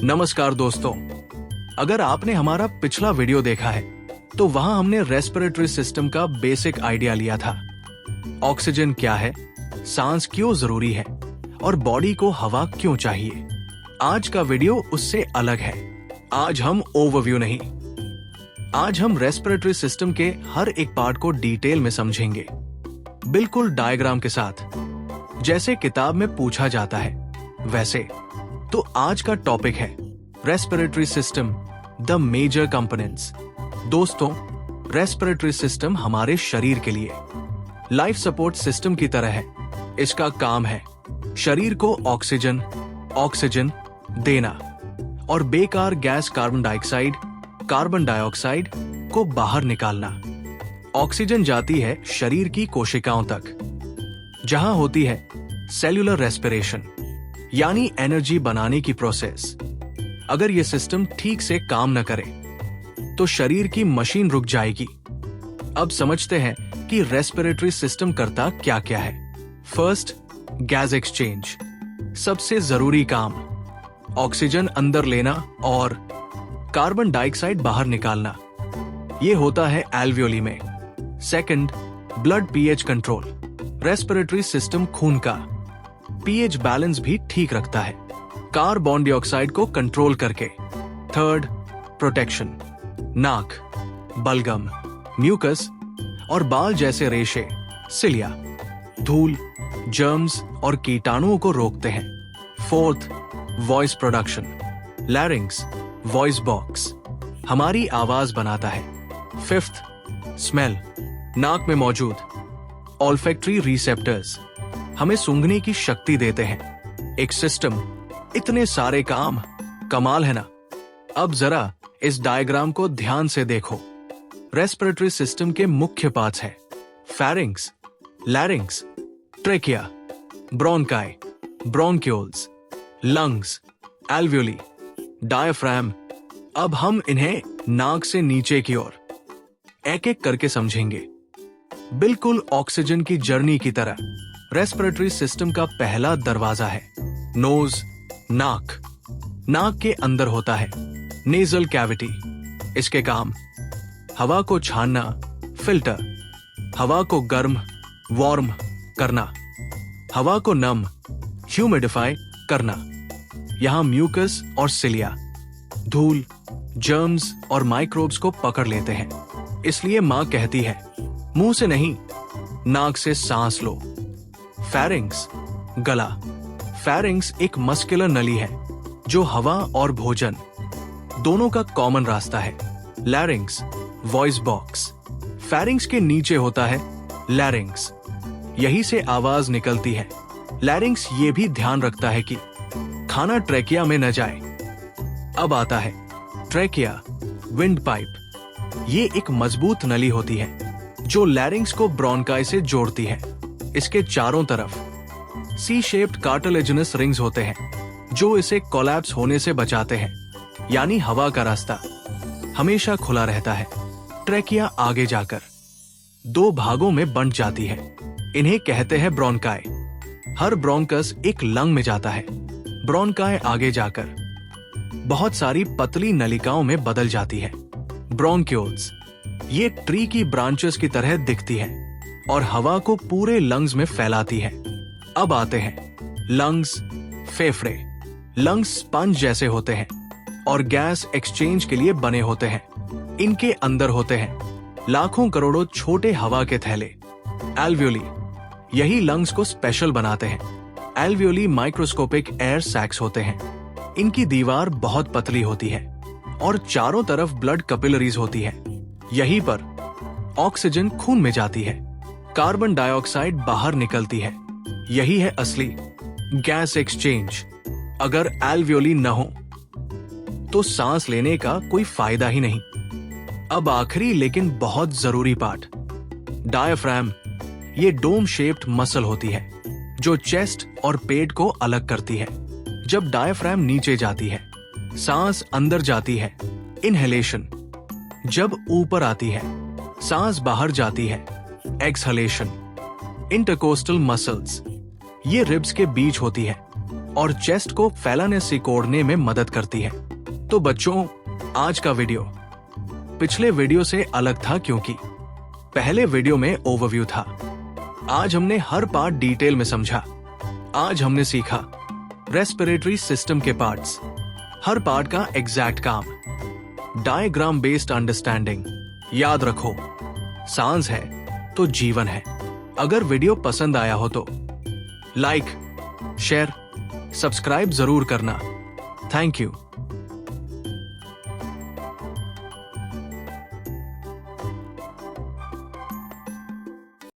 नमस्कार दोस्तों, अगर आपने हमारा पिछला वीडियो देखा है तो वहां हमने रेस्पिरेटरी सिस्टम का बेसिक आइडिया लिया था। ऑक्सीजन क्या है, सांस क्यों जरूरी है और बॉडी को हवा क्यों चाहिए। आज का वीडियो उससे अलग है। आज हम ओवरव्यू नहीं, आज हम रेस्पिरेटरी सिस्टम के हर एक पार्ट को डिटेल में समझेंगे, बिल्कुल डायग्राम के साथ, जैसे किताब में पूछा जाता है वैसे। तो आज का टॉपिक है respiratory system, the major components. दोस्तों, रेस्पिरेटरी सिस्टम हमारे शरीर के लिए लाइफ सपोर्ट सिस्टम की तरह है। इसका काम है शरीर को ऑक्सीजन देना और बेकार गैस कार्बन डाइऑक्साइड को बाहर निकालना। ऑक्सीजन जाती है शरीर की कोशिकाओं तक, जहां होती है सेल्यूलर रेस्पिरेशन, यानी एनर्जी बनाने की प्रोसेस। अगर यह सिस्टम ठीक से काम न करे तो शरीर की मशीन रुक जाएगी। अब समझते हैं कि रेस्पिरेटरी सिस्टम करता क्या क्या है। फर्स्ट, गैस एक्सचेंज, सबसे जरूरी काम। ऑक्सीजन अंदर लेना और कार्बन डाइऑक्साइड बाहर निकालना, यह होता है एल्वियोली में। Second, blood pH control, respiratory system खून का पीएच बैलेंस भी ठीक रखता है, कार्बन डाइऑक्साइड को कंट्रोल करके। थर्ड, प्रोटेक्शन, नाक, बलगम, म्यूकस और बाल जैसे रेशे, सिलिया, धूल, जर्म्स और कीटाणुओं को रोकते हैं। Fourth, voice production, larynx, voice box, हमारी आवाज बनाता है। फिफ्थ, स्मेल, नाक में मौजूद ऑल्फैक्टरी रिसेप्टर्स हमें सूंघने की शक्ति देते हैं। एक सिस्टम, इतने सारे काम, कमाल है ना। अब जरा इस डायग्राम को ध्यान से देखो। रेस्पिरेटरी सिस्टम के मुख्य पार्ट्स हैं pharynx, larynx, trachea, bronchi, bronchioles, lungs, alveoli, diaphragm. अब हम इन्हें नाक से नीचे की ओर एक एक करके समझेंगे, बिल्कुल ऑक्सीजन की जर्नी की तरह। रेस्पिरेटरी सिस्टम का पहला दरवाजा है नोज, नाक। नाक के अंदर होता है नेजल कैविटी। इसके काम, हवा को छानना, फिल्टर, हवा को गर्म वार्म करना, हवा को नम ह्यूमिडिफाई करना। यहां म्यूकस और सिलिया धूल, जर्म्स और माइक्रोब्स को पकड़ लेते हैं। इसलिए मां कहती है मुंह से नहीं, नाक से सांस लो। फेरिंक्स, गला। फेरिंक्स एक मस्कुलर नली है जो हवा और भोजन दोनों का कॉमन रास्ता है। Larynx, voice box. फेरिंक्स के नीचे होता है लैरिंक्स, यही से आवाज निकलती है। लैरिंक्स ये भी ध्यान रखता है कि खाना ट्रेकिया में न जाए। अब आता है ट्रेकिया, विंड पाइप। ये एक मजबूत नली होती है जो लैरिंक्स को ब्रोंकाई से जोड़ती है। इसके चारों तरफ सी शेप्ड कार्टिलेजिनस रिंग्स होते हैं जो इसे कोलैप्स होने से बचाते हैं, यानी हवा का रास्ता हमेशा खुला रहता है। ट्रेकिया आगे जाकर दो भागों में बंट जाती है, इन्हें कहते हैं ब्रोंकाई। हर ब्रोंकस एक लंग में जाता है। ब्रोंकाई आगे जाकर बहुत सारी पतली नलिकाओं में बदल जाती है, ब्रोंक्यूल्स। ये ट्री की ब्रांचेस की तरह दिखती है और हवा को पूरे लंग्स में फैलाती है। अब आते हैं लंग्स, फेफड़े। लंग्स स्पंज जैसे होते हैं और गैस एक्सचेंज के लिए बने होते हैं। इनके अंदर होते हैं लाखों करोड़ों छोटे हवा के थैले, एल्वियोली। यही लंग्स को स्पेशल बनाते हैं। एल्वियोली माइक्रोस्कोपिक एयर सैक्स होते हैं। इनकी दीवार बहुत पतली होती है और चारों तरफ ब्लड कैपिलरीज होती है। यहीं पर ऑक्सीजन खून में जाती है, कार्बन डाइऑक्साइड बाहर निकलती है। यही है असली गैस एक्सचेंज। अगर एल्वियोली न हो तो सांस लेने का कोई फायदा ही नहीं। अब आखिरी लेकिन बहुत जरूरी पार्ट, डायफ्राम। ये डोम शेप्ड मसल होती है जो चेस्ट और पेट को अलग करती है। जब डायफ्राम नीचे जाती है, सांस अंदर जाती है, इनहेलेशन। जब ऊपर आती है, सांस बाहर जाती है, एक्सहेलेशन। इंटरकोस्टल मसल्स, ये रिब्स के बीच होती है। और चेस्ट को फैलाने सिकोड़ने में मदद करती है। तो बच्चों, आज का वीडियो पिछले वीडियो से अलग था क्योंकि पहले वीडियो में ओवरव्यू था। आज हमने हर पार्ट डिटेल में समझा। आज हमने सीखा रेस्पिरेटरी सिस्टम के पार्ट्स, हर पार्ट का एग्जैक्ट काम, डायग्राम बेस्ड अंडरस्टैंडिंग। याद रखो, सांस है तो जीवन है। अगर वीडियो पसंद आया हो तो लाइक, शेयर, सब्सक्राइब जरूर करना। Thank you.